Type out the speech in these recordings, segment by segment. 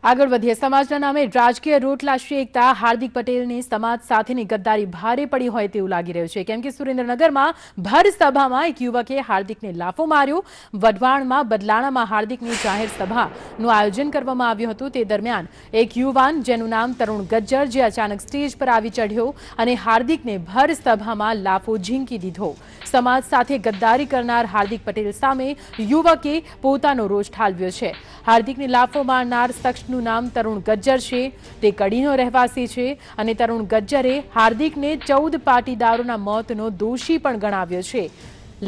આગળ વધીએ સમાજના નામે રાજકીય રોટલા શેકતા હાર્દિક પટેલની સમાજ સાથેની ગદ્દારી ભારે પડી હોય તેવું લાગી રહ્યું છે કેમ કે સુરેન્દ્રનગરમાં ભર સભામાં એક યુવકે હાર્દિકને લાફો માર્યો। વઢવાણમાં બદલાણામાં હાર્દિકની જાહેર સભાનું આયોજન કરવામાં આવ્યું હતું। તે દરમિયાન એક યુવાન જેનું નામ તરુણ ગજ્જર જે અચાનક સ્ટેજ પર આવી ચઢ્યો અને હાર્દિકને ભર સભામાં લાફો ઝીંકી દીધો। સમાજ સાથે ગદ્દારી કરનાર હાર્દિક પટેલ સામે યુવકે પોતાનો રોષ ઠાલવ્યો છે। હાર્દિકને લાફો મારનાર શખ્સનું નામ તરુણ ગજ્જર છે। તે કડીનો રહેવાસી છે અને તરુણ ગજ્જરે હાર્દિકને 14 પાટીદારોના મોતનો દોષી પણ ગણાવ્યો છે।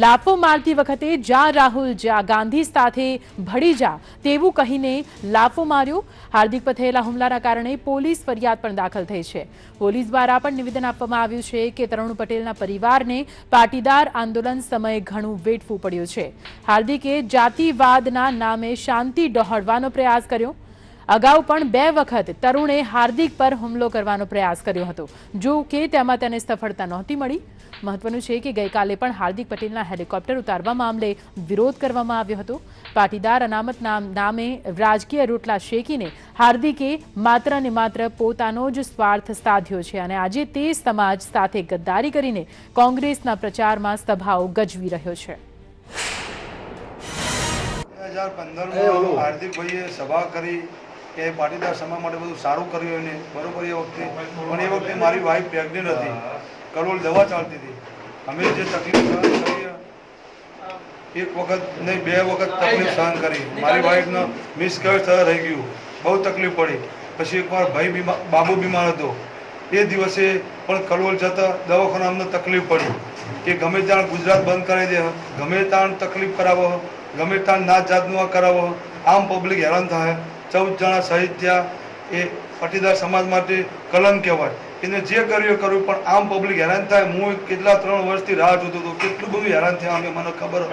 લાફો મારતી વખતે જા રાહુલ જા ગાંધી સાથે ભળી જા તેવું કહીને લાફો માર્યો। હાર્દિક પર થયેલા હુમલાના કારણે પોલીસ ફરિયાદ પણ દાખલ થઈ છે। પોલીસ દ્વારા પણ નિવેદન આપવામાં આવ્યું છે કે તરુણ પટેલના પરિવારને પાટીદાર આંદોલન સમયે ઘણું વેઠવું પડ્યું છે। હાર્દિકે જાતિવાદના નામે શાંતિ ડહોળવાનો પ્રયાસ કર્યો। અગાઉ પણ 2 વખત તરુણે હાર્દિક પર હુમલો કરવાનો પ્રયાસ કર્યો હતો, જો કે તેમાં તેને સફળતા નહોતી મળી। મહત્વનું છે કે ગઈકાલે પણ હાર્દિક પટેલના હેલિકોપ્ટર ઉતારવા મામલે વિરોધ કરવામાં આવ્યો હતો। પાટીદાર અનામત નામે રાજકીય રોટલા શેકીને હાર્દિકે માત્ર ને માત્ર પોતાનો જ સ્વાર્થ સાધ્યો છે અને આજે તે સમાજ સાથે ગદ્દારી કરીને કોંગ્રેસના પ્રચારમાં સભાઓ ગજવી રહ્યો છે। 2015 હાર્દિકભાઈએ સભા કરી કે પાટીદાર સમાજ માટે બધું સારું કર્યું એને બરોબર। એ વખતે મારી વાઈફ પ્રેગ્નેન્ટ હતી, કરોડ દવા ચાલતી હતી। અમે જે તકલીફ સહન કરી, એક વખત નહીં 2 વખત તકલીફ સહન કરી। મારી વાઈફનો મિસકેરેજ રહી ગયું, બહુ તકલીફ પડી। પછી એકવાર ભાઈ બાબુ બીમાર હતો, એ દિવસે પણ કલોલ જતા દવાખાના અમને તકલીફ પડી કે ગમે ત્યાં ગુજરાત બંધ કરી દે, ગમે ત્યાં તકલીફ કરાવો, ગમે ત્યાં નાત જાતનું કરાવો, આમ પબ્લિક હેરાન થાય। 14 જણા શહીદ થયા। એ પાટીદાર સમાજ માટે કલંક કહેવાય। એને જે કર્યું પણ આમ પબ્લિક હેરાન થાય। હું કેટલા 3 વર્ષથી રાહ જોતો હતો, કેટલું બધું હેરાન થયા અમે, મને ખબર।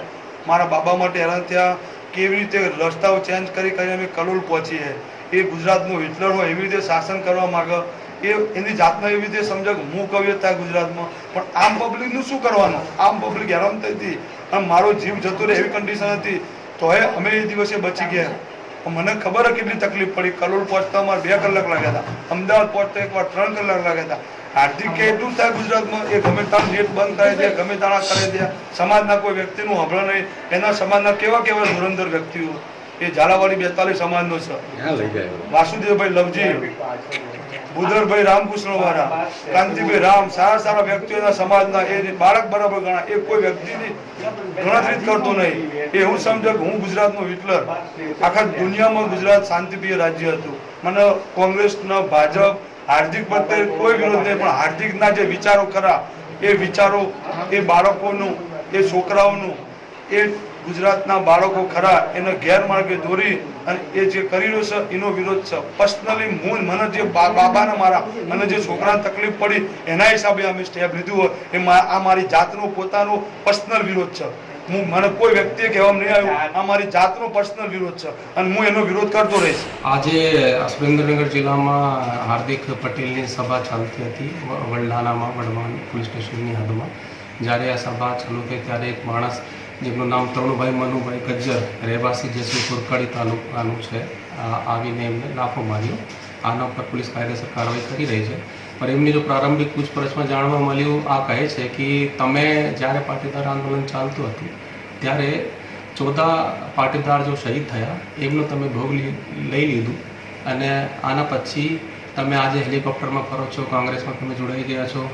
મારા બાબા માટે હેરાન થયા, કેવી રીતે રસ્તાઓ ચેન્જ કરી અમે કલોલ પહોંચીએ। એ ગુજરાતનો હિટલર હોય એવી રીતે શાસન કરવા માગે, એ એની જાતને એવી રીતે સમજે કે હું કવિ હતા ગુજરાતમાં, પણ આમ પબ્લિકનું શું કરવાનું? આમ પબ્લિક હેરાન થઈ હતી અને મારો જીવ જતો રહે એવી કન્ડિશન હતી, તોય અમે એ દિવસે બચી ગયા। મને ખબર કેટલી તકલીફ પડી। કલોલ પહોંચતા અમારે 2 કલાક લાગ્યા હતા, અમદાવાદ પહોંચતા એકવાર 3 કલાક લાગ્યા હતા। હાર્દિક કે એટલું થાય ગુજરાતમાં, એ ગમે ત્યાં નેટ બંધ કરી દે, ગમે ત્યાં કરી દે, સમાજના કોઈ વ્યક્તિનું હંભળે નહીં। એના સમાજના કેવા ધુરંધર વ્યક્તિઓ, એ ઝાલાવાડી 42 સમાજનો છે। વાસુદેવભાઈ લવજી, બુધરભાઈ રામકૃષ્ણ વાળા, કાંતિભાઈ રામ, સારા વ્યક્તિઓના સમાજના એ બાળક બરાબર ગણા। એ કોઈ વ્યક્તિની ગણતરી કરતો નહીં। એ હું સમજો કે હું ગુજરાતનો હિટલર। આખા દુનિયામાં ગુજરાત શાંતિપ્રિય રાજ્ય હતું। મને કોંગ્રેસના ભાજપ હાર્દિક પ્રત્યે કોઈ વિરોધ નહીં, પણ હાર્દિકના જે વિચારો ખરા, એ વિચારો એ બાળકોનું, એ છોકરાઓનું, એ ગુજરાતના બાળકો ખરા એને ગેરમાર્ગે દોરી અને એ જે કરી રહ્યો છે એનો વિરોધ છે। પર્સનલી મને જે બાબાને મારા મને જે છોકરાને તકલીફ પડી એના હિસાબે અમે સ્ટેપ લીધું હોય, એ આ મારી જાતનો પોતાનો પર્સનલ વિરોધ છે। મને કોઈ વ્યક્તિએ કહેવામાં નહીં આવ્યું, આ મારી જાતનો પર્સનલ વિરોધ છે અને હું એનો વિરોધ કરતો રહીશ। આજે સુરેન્દ્રનગર જિલ્લામાં હાર્દિક પટેલની સભા ચાલતી હતી વડલાણામાં, વઢવાણ પોલીસ સ્ટેશનની હદમાં। જ્યારે આ સભા ચાલુ થઈ ત્યારે એક માણસ જેમનું નામ તરુણભાઈ મનુભાઈ ગજ્જર, રહેવાસી જયસિંહપુર કડી તાલુકાનું છે, આવીને એમને લાફો માર્યો। આના ઉપર પોલીસ કાયદેસર કાર્યવાહી કરી રહી છે। પણ એમની જો પ્રારંભિક પૂછપરછમાં જાણવા મળ્યું, આ કહે છે કે તમે જ્યારે પાટીદાર આંદોલન ચાલતું હતું ત્યારે 14 પાટીદાર જો શહીદ થયા એમનો તમે ભોગ લઈ લીધું અને આના પછી તમે આજે હેલિકોપ્ટરમાં ફરો છો, કોંગ્રેસમાં તમે જોડાઈ ગયા છો।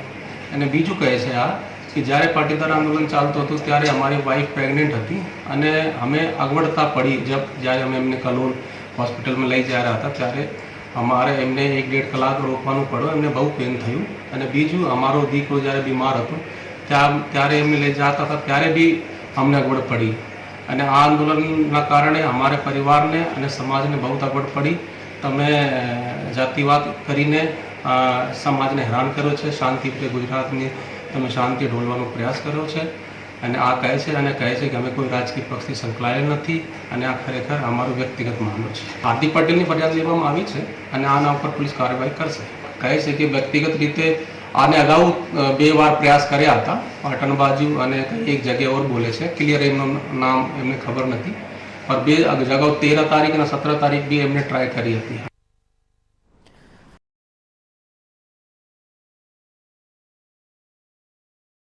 અને બીજું કહે છે આ કે જ્યારે પાટીદાર આંદોલન ચાલતું હતું ત્યારે અમારી વાઈફ પ્રેગ્નેન્ટ હતી અને અમે અગવડતા પડી। જ્યારે અમે એમને કલોલ હોસ્પિટલમાં લઈ જઈ રહ્યા હતા ત્યારે અમારે એમને 1-1.5 કલાક રોકવાનું પડ્યું, એમને બહુ પેન થયું। અને બીજું અમારો દીકરો જ્યારે બીમાર હતો ત્યારે એમને લઈ જતા હતા ત્યારે બી અમને અગવડ પડી અને આ આંદોલનના કારણે અમારે પરિવારને અને સમાજને બહુ અગવડ પડી। તમે જાતિવાદ કરીને સમાજને હેરાન કર્યો છે। શાંતિપ્રિય ગુજરાતની તમે શાંતિ ઢોળવાનો પ્રયાસ કર્યો છે અને આ કહે છે અને કહે છે કે અમે કોઈ રાજકીય પક્ષથી સંકળાયેલ નથી અને આ ખરેખર અમારો વ્યક્તિગત મામલો છે। હાર્દિક પટેલની ફરિયાદ લેવામાં આવી છે અને આના ઉપર પોલીસ કાર્યવાહી કરશે। કહે છે કે વ્યક્તિગત રીતે આને અગાઉ 2 વાર પ્રયાસ કર્યા હતા, પાટણ બાજુ અને એક જગ્યાએ ઓર બોલે છે, ક્લિયર એમનું નામ એમને ખબર નથી, પણ 2 અગાઉ 13 તારીખ અને 17 તારીખ બી એમને ટ્રાય કરી હતી।